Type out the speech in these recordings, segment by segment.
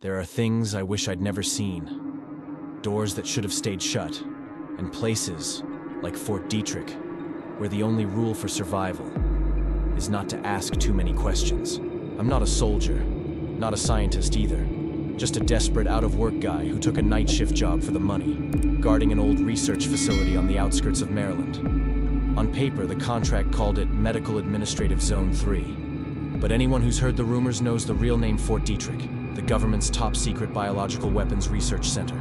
There are things I wish I'd never seen. Doors that should have stayed shut. And places, like Fort Detrick, where the only rule for survival is not to ask too many questions. I'm not a soldier, not a scientist either. Just a desperate out-of-work guy who took a night shift job for the money, guarding an old research facility on the outskirts of Maryland. On paper, the contract called it Medical Administrative Zone 3. But anyone who's heard the rumors knows the real name Fort Detrick, the government's top-secret biological weapons research center.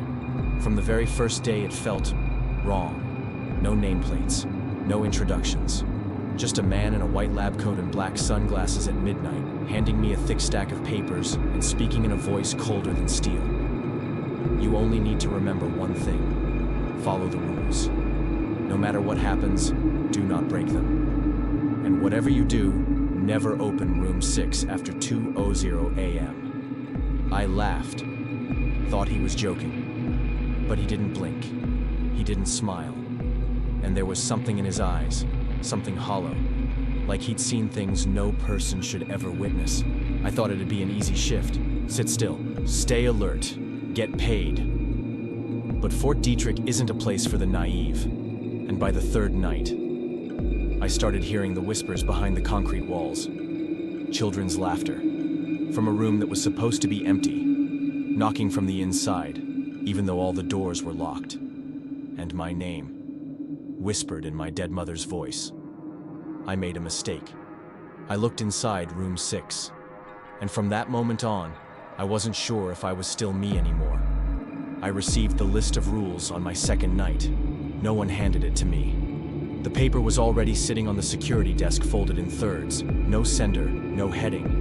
From the very first day, it felt wrong. No nameplates, no introductions. Just a man in a white lab coat and black sunglasses at midnight, handing me a thick stack of papers and speaking in a voice colder than steel. You only need to remember one thing. Follow the rules. No matter what happens, do not break them. And whatever you do, never open room 6 after 2:00 a.m. I laughed, thought he was joking, but he didn't blink. He didn't smile. And there was something in his eyes, something hollow, like he'd seen things no person should ever witness. I thought it'd be an easy shift. Sit still, stay alert, get paid. But Fort Detrick isn't a place for the naive. And by the third night, I started hearing the whispers behind the concrete walls. Children's laughter, from a room that was supposed to be empty, knocking from the inside, even though all the doors were locked. And my name, whispered in my dead mother's voice. I made a mistake. I looked inside room 6, and from that moment on, I wasn't sure if I was still me anymore. I received the list of rules on my second night. No one handed it to me. The paper was already sitting on the security desk folded in thirds. No sender, no heading.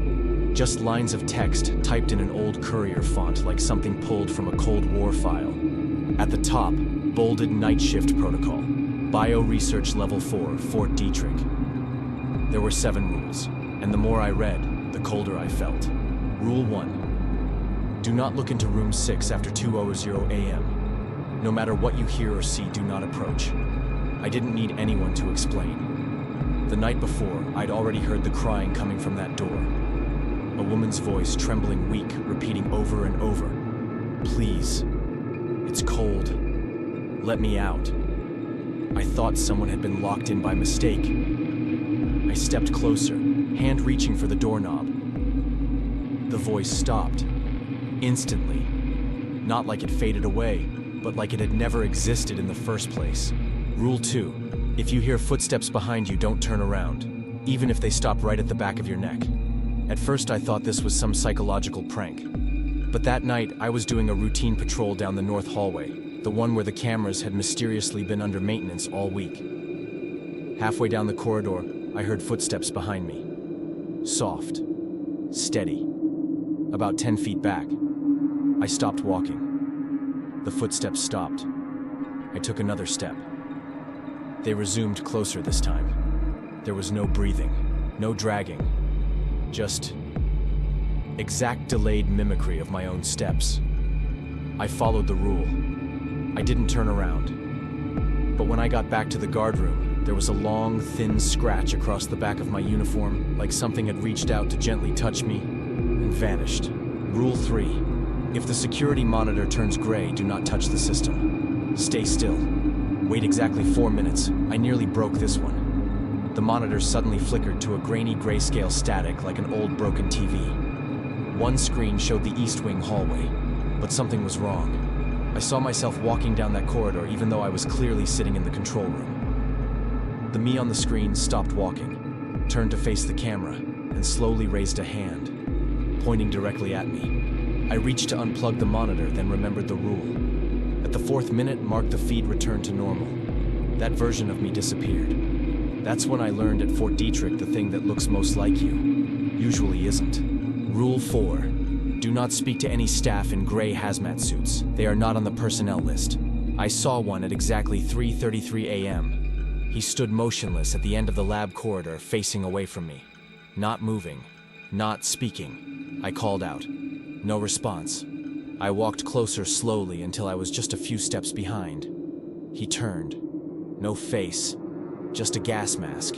Just lines of text typed in an old courier font like something pulled from a Cold War file. At the top, bolded night shift protocol. Bio-research level 4, Fort Detrick. There were 7 rules, and the more I read, the colder I felt. Rule 1. Do not look into room 6 after 2:00 a.m. No matter what you hear or see, do not approach. I didn't need anyone to explain. The night before, I'd already heard the crying coming from that door. A woman's voice, trembling weak, repeating over and over. Please. It's cold. Let me out. I thought someone had been locked in by mistake. I stepped closer, hand reaching for the doorknob. The voice stopped. Instantly. Not like it faded away, but like it had never existed in the first place. Rule 2. If you hear footsteps behind you, don't turn around, even if they stop right at the back of your neck. At first I thought this was some psychological prank. But that night, I was doing a routine patrol down the north hallway, the one where the cameras had mysteriously been under maintenance all week. Halfway down the corridor, I heard footsteps behind me. Soft. Steady. About 10 feet back. I stopped walking. The footsteps stopped. I took another step. They resumed closer this time. There was no breathing, no dragging, just exact delayed mimicry of my own steps. I followed the rule. I didn't turn around. But when I got back to the guard room, there was a long, thin scratch across the back of my uniform, like something had reached out to gently touch me, and vanished. Rule 3. If the security monitor turns gray, do not touch the system. Stay still. Wait exactly 4 minutes. I nearly broke this one. The monitor suddenly flickered to a grainy grayscale static like an old broken TV. One screen showed the East Wing hallway, but something was wrong. I saw myself walking down that corridor even though I was clearly sitting in the control room. The me on the screen stopped walking, turned to face the camera, and slowly raised a hand, pointing directly at me. I reached to unplug the monitor, then remembered the rule. At the 4th minute mark, the feed returned to normal. That version of me disappeared. That's when I learned at Fort Detrick the thing that looks most like you usually isn't. Rule 4. Do not speak to any staff in gray hazmat suits. They are not on the personnel list. I saw one at exactly 3:33 a.m. He stood motionless at the end of the lab corridor, facing away from me. Not moving. Not speaking. I called out. No response. I walked closer slowly until I was just a few steps behind. He turned. No face. Just a gas mask.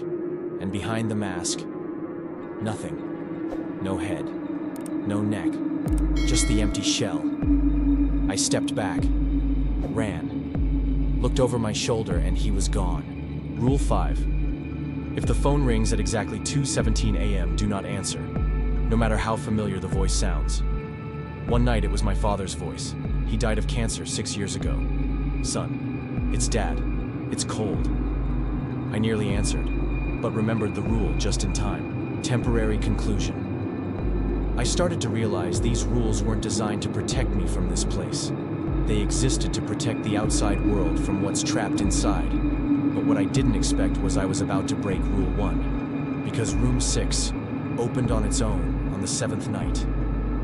And behind the mask, nothing. No head. no neck, just the empty shell. I stepped back, ran, looked over my shoulder, and he was gone. Rule 5. If the phone rings at exactly 2:17 a.m., do not answer, no matter how familiar the voice sounds. One night it was my father's voice. He died of cancer 6 years ago. "Son, it's Dad. It's cold." I nearly answered, but remembered the rule just in time. Temporary conclusion. I started to realize these rules weren't designed to protect me from this place. They existed to protect the outside world from what's trapped inside. But what I didn't expect was I was about to break Rule 1, because Room 6 opened on its own on the 7th night.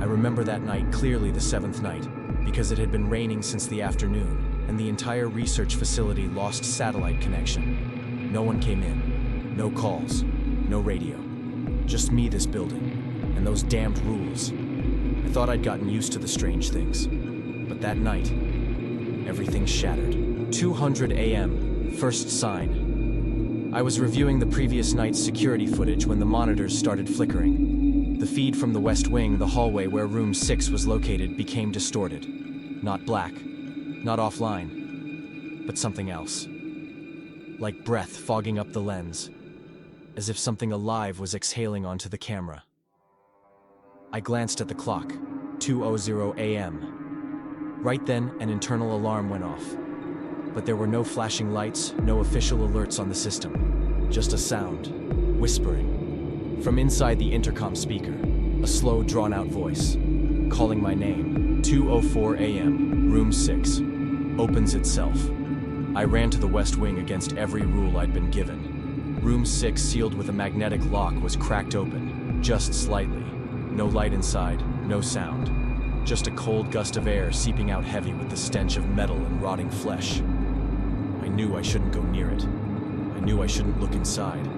I remember that night clearly, the 7th night, because it had been raining since the afternoon, and the entire research facility lost satellite connection. No one came in, no calls, no radio. Just me, this building, and those damned rules. I thought I'd gotten used to the strange things, but that night, everything shattered. 200 a.m., first sign. I was reviewing the previous night's security footage when the monitors started flickering. The feed from the west wing, the hallway where Room 6 was located, became distorted. Not black, not offline, but something else. Like breath fogging up the lens, as if something alive was exhaling onto the camera. I glanced at the clock, 2:00 a.m. Right then, an internal alarm went off. But there were no flashing lights, no official alerts on the system. Just a sound, whispering. From inside the intercom speaker, a slow, drawn-out voice, calling my name. 2:04 a.m., Room 6. Opens itself. I ran to the west wing against every rule I'd been given. Room 6, sealed with a magnetic lock, was cracked open, just slightly. No light inside, no sound. Just a cold gust of air seeping out heavy with the stench of metal and rotting flesh. I knew I shouldn't go near it. I knew I shouldn't look inside.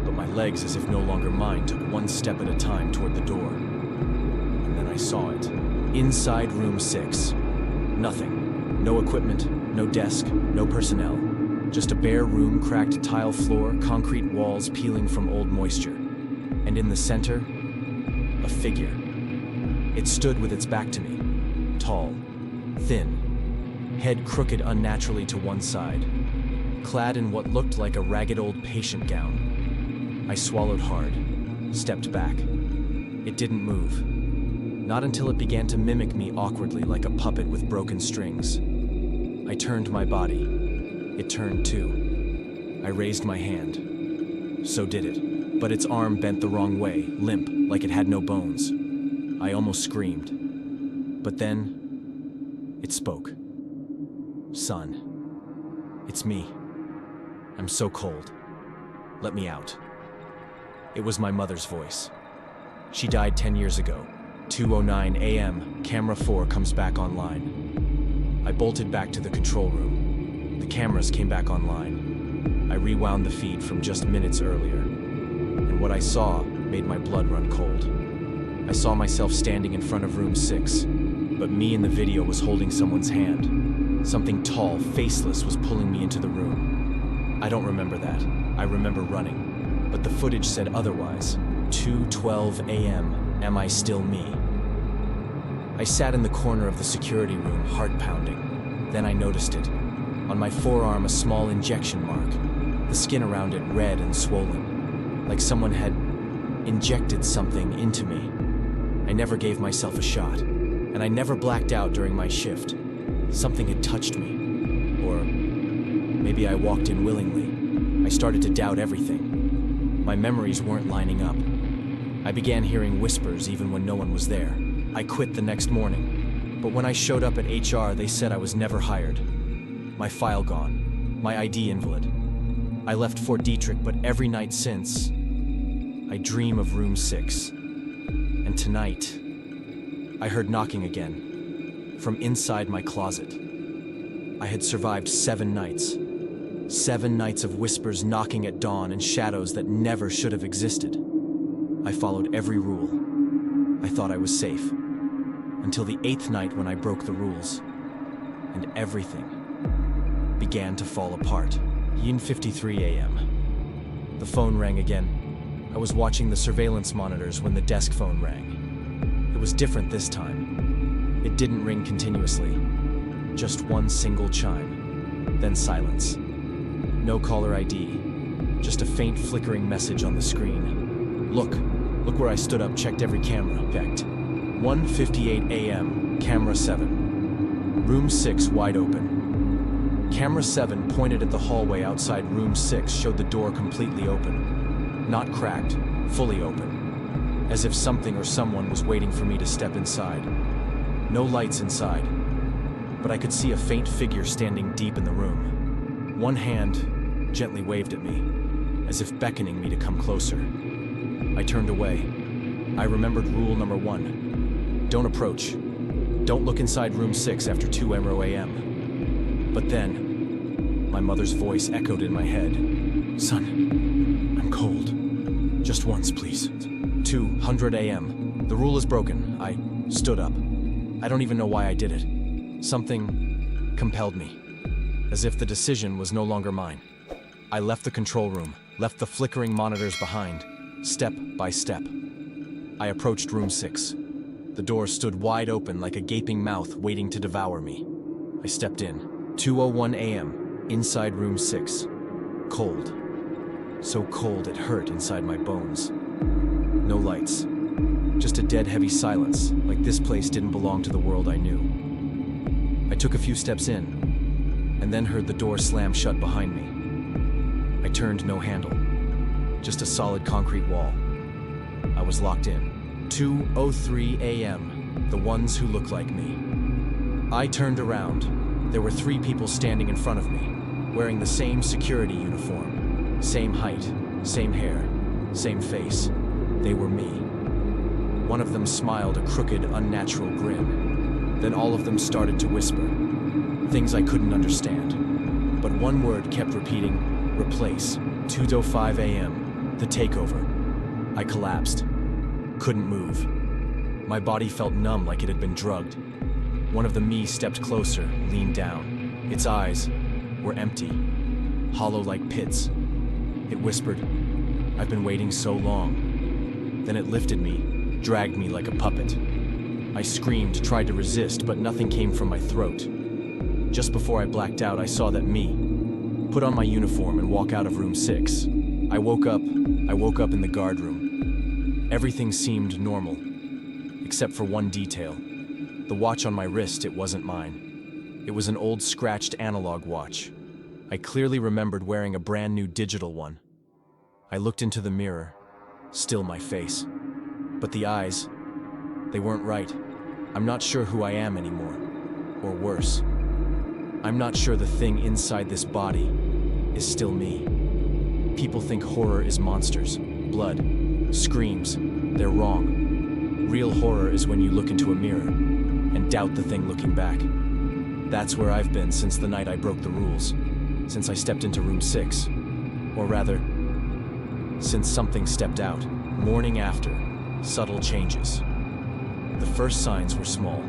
But my legs, as if no longer mine, took one step at a time toward the door. And then I saw it. Inside Room 6. Nothing. No equipment, no desk, no personnel. Just a bare room, cracked tile floor, concrete walls peeling from old moisture. And in the center, a figure. It stood with its back to me, tall, thin, head crooked unnaturally to one side, clad in what looked like a ragged old patient gown. I swallowed hard, stepped back. It didn't move. Not until it began to mimic me awkwardly like a puppet with broken strings. I turned my body. It turned too. I raised my hand. So did it, but its arm bent the wrong way, limp, like it had no bones. I almost screamed. But then, it spoke. "Son, it's me. I'm so cold. Let me out." It was my mother's voice. She died 10 years ago. 2:09 a.m., camera 4 comes back online. I bolted back to the control room. The cameras came back online. I rewound the feed from just minutes earlier. And what I saw made my blood run cold. I saw myself standing in front of Room 6, but me in the video was holding someone's hand. Something tall, faceless, was pulling me into the room. I don't remember that. I remember running, but the footage said otherwise. 2:12 a.m., am I still me? I sat in the corner of the security room, heart pounding. Then I noticed it. On my forearm, a small injection mark, the skin around it red and swollen, like someone had injected something into me. I never gave myself a shot, and I never blacked out during my shift. Something had touched me, or maybe I walked in willingly. I started to doubt everything. My memories weren't lining up. I began hearing whispers even when no one was there. I quit the next morning, but when I showed up at HR, they said I was never hired. My file gone, my ID invalid. I left Fort Detrick, but every night since, I dream of Room 6. And tonight, I heard knocking again, from inside my closet. I had survived 7 nights. 7 nights of whispers knocking at dawn and shadows that never should have existed. I followed every rule. I thought I was safe. Until the 8th night when I broke the rules. And everything began to fall apart. 53 a.m. The phone rang again. I was watching the surveillance monitors when the desk phone rang. It was different this time. It didn't ring continuously. Just one single chime, then silence. No caller ID, just a faint flickering message on the screen. Look where I stood up, checked every camera, checked. 1:58 a.m., camera 7. Room 6 wide open. Camera 7 pointed at the hallway outside room 6, showed the door completely open. Not cracked, fully open. As if something or someone was waiting for me to step inside. No lights inside, but I could see a faint figure standing deep in the room. One hand gently waved at me, as if beckoning me to come closer. I turned away. I remembered rule number 1. Don't approach. Don't look inside room 6 after 2 a.m. But then, my mother's voice echoed in my head. Son, I'm cold. Just once, please. 2:00 a.m. The rule is broken. I stood up. I don't even know why I did it. Something compelled me, as if the decision was no longer mine. I left the control room, left the flickering monitors behind, step by step. I approached room 6. The door stood wide open like a gaping mouth waiting to devour me. I stepped in. 2:01 a.m., inside room 6. Cold. So cold it hurt inside my bones. No lights. Just a dead heavy silence, like this place didn't belong to the world I knew. I took a few steps in, and then heard the door slam shut behind me. I turned, no handle. Just a solid concrete wall. I was locked in. 2:03 a.m., the ones who look like me. I turned around. There were 3 people standing in front of me, wearing the same security uniform. Same height, same hair, same face. They were me. One of them smiled a crooked, unnatural grin. Then all of them started to whisper. Things I couldn't understand. But one word kept repeating, replace. 2:05 a.m., the takeover. I collapsed. Couldn't move. My body felt numb like it had been drugged. One of the me stepped closer, leaned down. Its eyes were empty, hollow like pits. It whispered, I've been waiting so long. Then it lifted me, dragged me like a puppet. I screamed, tried to resist, but nothing came from my throat. Just before I blacked out, I saw that me. Put on my uniform and walk out of room 6. I woke up in the guard room. Everything seemed normal, except for one detail. The watch on my wrist, it wasn't mine. It was an old scratched analog watch. I clearly remembered wearing a brand new digital one. I looked into the mirror, still my face. But the eyes, they weren't right. I'm not sure who I am anymore, or worse. I'm not sure the thing inside this body is still me. People think horror is monsters, blood, screams. They're wrong. Real horror is when you look into a mirror and doubt the thing looking back. That's where I've been since the night I broke the rules, since I stepped into room 6. Or rather, since something stepped out. Morning after, subtle changes. The first signs were small.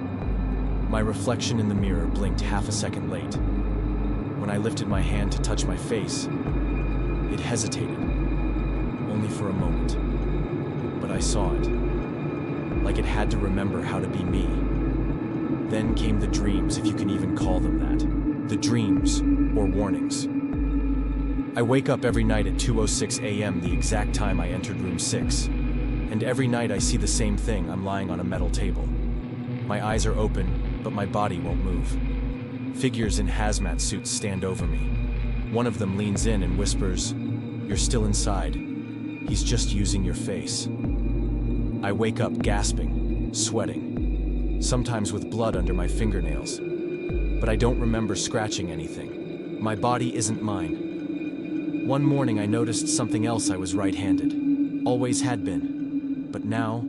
My reflection in the mirror blinked half a second late. When I lifted my hand to touch my face, it hesitated, only for a moment. But I saw it, like it had to remember how to be me. Then came the dreams, if you can even call them that. The dreams, or warnings. I wake up every night at 2:06 a.m., the exact time I entered room 6. And every night I see the same thing. I'm lying on a metal table. My eyes are open, but my body won't move. Figures in hazmat suits stand over me. One of them leans in and whispers, "You're still inside. He's just using your face." I wake up gasping, sweating, sometimes with blood under my fingernails. But I don't remember scratching anything. My body isn't mine. One morning I noticed something else. I was right-handed. Always had been. But now,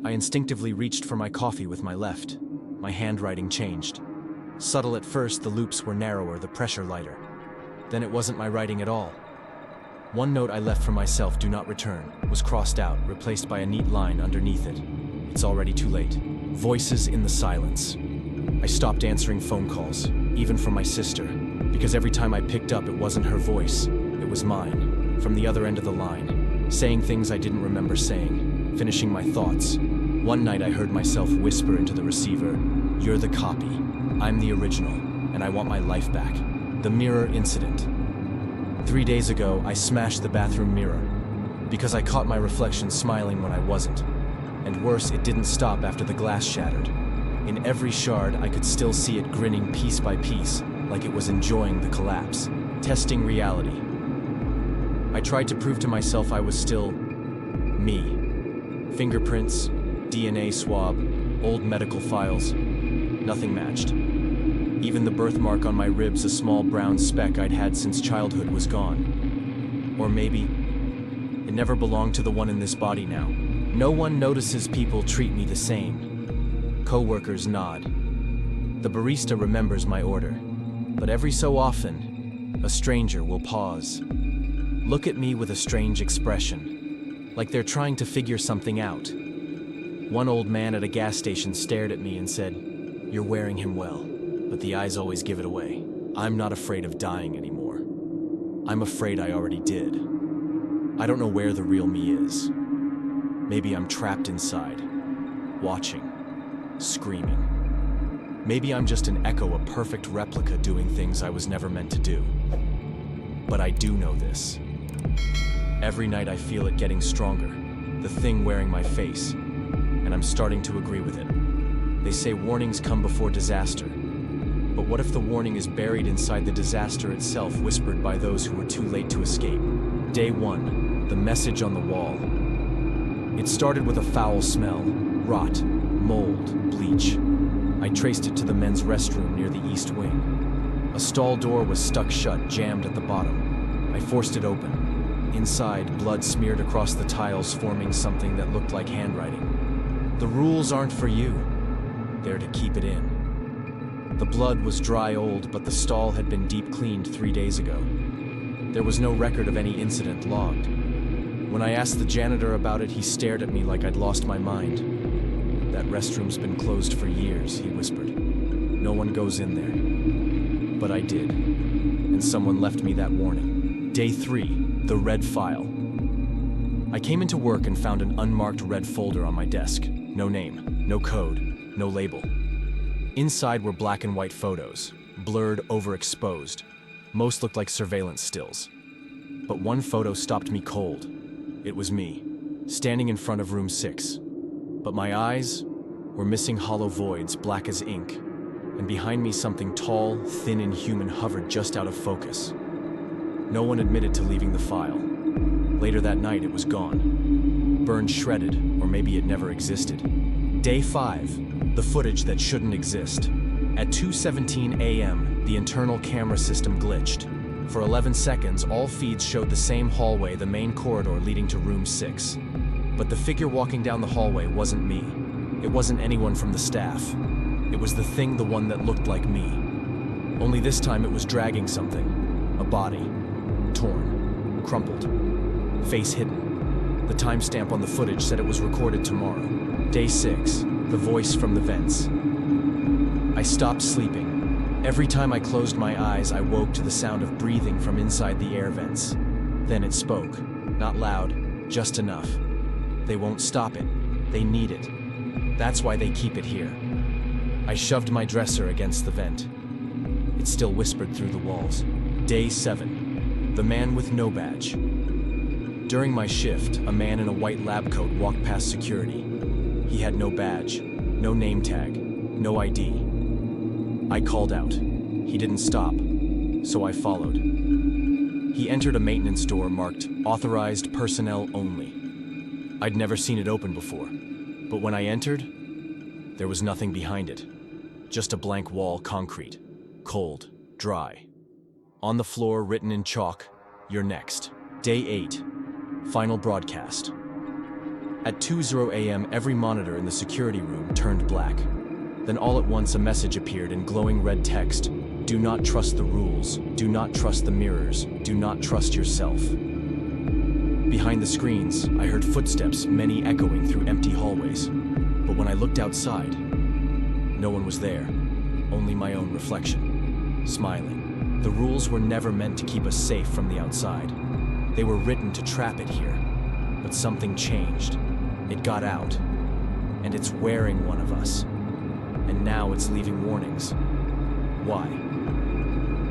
I instinctively reached for my coffee with my left. My handwriting changed. Subtle at first, the loops were narrower, the pressure lighter. Then it wasn't my writing at all. One note I left for myself, "Do not return," was crossed out, replaced by a neat line underneath it. "It's already too late." Voices in the silence. I stopped answering phone calls, even from my sister, because every time I picked up, it wasn't her voice, it was mine, from the other end of the line, saying things I didn't remember saying, finishing my thoughts, One night I heard myself whisper into the receiver, "You're the copy. I'm the original, and I want my life back." The mirror incident. 3 days ago, I smashed the bathroom mirror because I caught my reflection smiling when I wasn't. And worse, it didn't stop after the glass shattered. In every shard, I could still see it grinning piece by piece, like it was enjoying the collapse, testing reality. I tried to prove to myself I was still me. Fingerprints, DNA swab, old medical files, nothing matched. Even the birthmark on my ribs, a small brown speck I'd had since childhood, was gone. Or maybe it never belonged to the one in this body now. No one notices people treat me the same. Co-workers nod. The barista remembers my order. But every so often, a stranger will pause. Look at me with a strange expression, like they're trying to figure something out. One old man at a gas station stared at me and said, "You're wearing him well." But the eyes always give it away. I'm not afraid of dying anymore. I'm afraid I already did. I don't know where the real me is. Maybe I'm trapped inside, watching, screaming. Maybe I'm just an echo, a perfect replica doing things I was never meant to do. But I do know this. Every night I feel it getting stronger, the thing wearing my face, and I'm starting to agree with it. They say warnings come before disaster. But what if the warning is buried inside the disaster itself, whispered by those who were too late to escape? Day 1, the message on the wall. It started with a foul smell, rot, mold, bleach. I traced it to the men's restroom near the east wing. A stall door was stuck shut, jammed at the bottom. I forced it open. Inside, blood smeared across the tiles, forming something that looked like handwriting. The rules aren't for you. They're to keep it in. The blood was dry old, but the stall had been deep cleaned 3 days ago. There was no record of any incident logged. When I asked the janitor about it, he stared at me like I'd lost my mind. "That restroom's been closed for years," he whispered. "No one goes in there." But I did, and someone left me that warning. Day 3, the red file. I came into work and found an unmarked red folder on my desk. No name, no code, no label. Inside were black and white photos, blurred, overexposed. Most looked like surveillance stills. But one photo stopped me cold. It was me, standing in front of room 6. But my eyes were missing hollow voids, black as ink. And behind me something tall, thin, and human hovered just out of focus. No one admitted to leaving the file. Later that night, it was gone. Burned, shredded, or maybe it never existed. Day 5. The footage that shouldn't exist. At 2:17 a.m., the internal camera system glitched. For 11 seconds, all feeds showed the same hallway, the main corridor leading to room 6. But the figure walking down the hallway wasn't me. It wasn't anyone from the staff. It was the thing, the one that looked like me. Only this time it was dragging something. A body. Torn. Crumpled. Face hidden. The timestamp on the footage said it was recorded tomorrow. Day 6. The voice from the vents. I stopped sleeping. Every time I closed my eyes, I woke to the sound of breathing from inside the air vents. Then it spoke. Not loud, just enough. They won't stop it. They need it. That's why they keep it here. I shoved my dresser against the vent. It still whispered through the walls. Day 7. The man with no badge. During my shift, a man in a white lab coat walked past security. He had no badge, no name tag, no ID. I called out. He didn't stop, so I followed. He entered a maintenance door marked "Authorized Personnel Only." I'd never seen it open before, but when I entered, there was nothing behind it. Just a blank wall, concrete, cold, dry. On the floor, written in chalk, "You're next." Day 8. Final broadcast. At 2:00 a.m., every monitor in the security room turned black. Then all at once a message appeared in glowing red text. "Do not trust the rules. Do not trust the mirrors. Do not trust yourself." Behind the screens, I heard footsteps, many echoing through empty hallways. But when I looked outside, no one was there. Only my own reflection, smiling. The rules were never meant to keep us safe from the outside. They were written to trap it here. But something changed. It got out. and it's wearing one of us. And now it's leaving warnings. Why?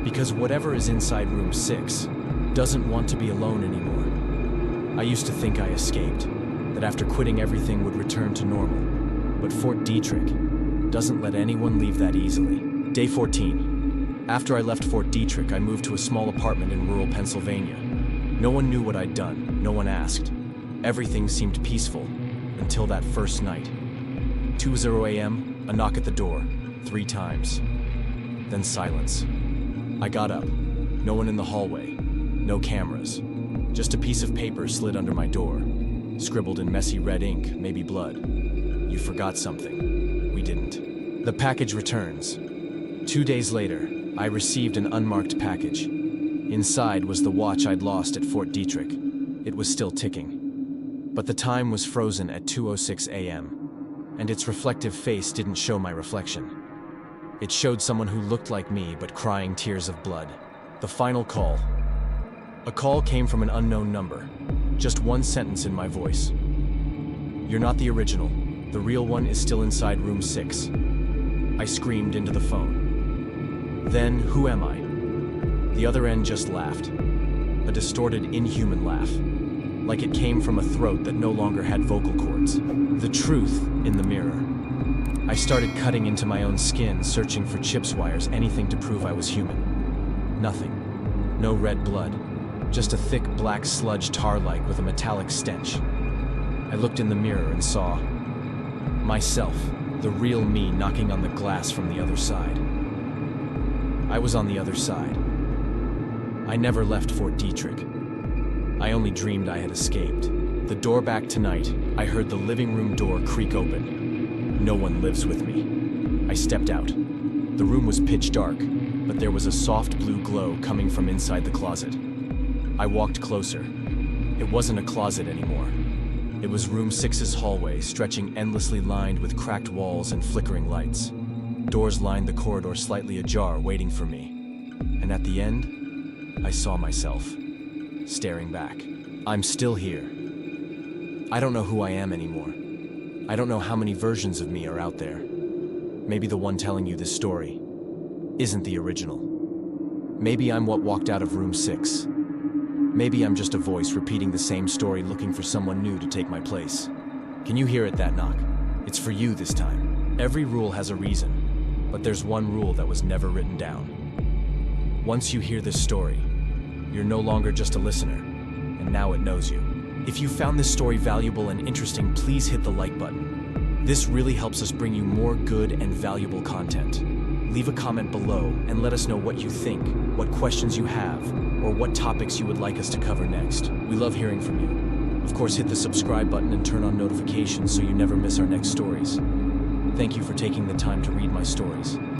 Because whatever is inside room 6 doesn't want to be alone anymore. I used to think I escaped, that after quitting everything would return to normal. But Fort Detrick doesn't let anyone leave that easily. Day 14. After I left Fort Detrick, I moved to a small apartment in rural Pennsylvania. No one knew what I'd done, no one asked. Everything seemed peaceful, until that first night. 2:00 a.m., a knock at the door, 3 times. Then silence. I got up. No one in the hallway. No cameras. Just a piece of paper slid under my door. Scribbled in messy red ink, maybe blood. You forgot something. We didn't. The package returns. 2 days later, I received an unmarked package. Inside was the watch I'd lost at Fort Detrick. It was still ticking. But the time was frozen at 2:06 a.m., and its reflective face didn't show my reflection. It showed someone who looked like me but crying tears of blood. The final call. A call came from an unknown number. Just one sentence in my voice. "You're not the original. The real one is still inside room 6. I screamed into the phone. Then, who am I? The other end just laughed. A distorted, inhuman laugh. Like it came from a throat that no longer had vocal cords. The truth in the mirror. I started cutting into my own skin, searching for chips wires, anything to prove I was human. Nothing. No red blood. Just a thick black sludge tar-like with a metallic stench. I looked in the mirror and saw myself, the real me, knocking on the glass from the other side. I was on the other side. I never left Fort Detrick. I only dreamed I had escaped. The door back tonight, I heard the living room door creak open. No one lives with me. I stepped out. The room was pitch dark, but there was a soft blue glow coming from inside the closet. I walked closer. It wasn't a closet anymore. It was room 6's hallway, stretching endlessly, lined with cracked walls and flickering lights. Doors lined the corridor, slightly ajar, waiting for me. And at the end, I saw myself, staring back. I'm still here. I don't know who I am anymore. I don't know how many versions of me are out there. Maybe the one telling you this story isn't the original. Maybe I'm what walked out of room 6. Maybe I'm just a voice repeating the same story, looking for someone new to take my place. Can you hear it, that knock? It's for you this time. Every rule has a reason, but there's one rule that was never written down. Once you hear this story, you're no longer just a listener, and now it knows you. If you found this story valuable and interesting, please hit the like button. This really helps us bring you more good and valuable content. Leave a comment below and let us know what you think, what questions you have, or what topics you would like us to cover next. We love hearing from you. Of course, hit the subscribe button and turn on notifications so you never miss our next stories. Thank you for taking the time to read my stories.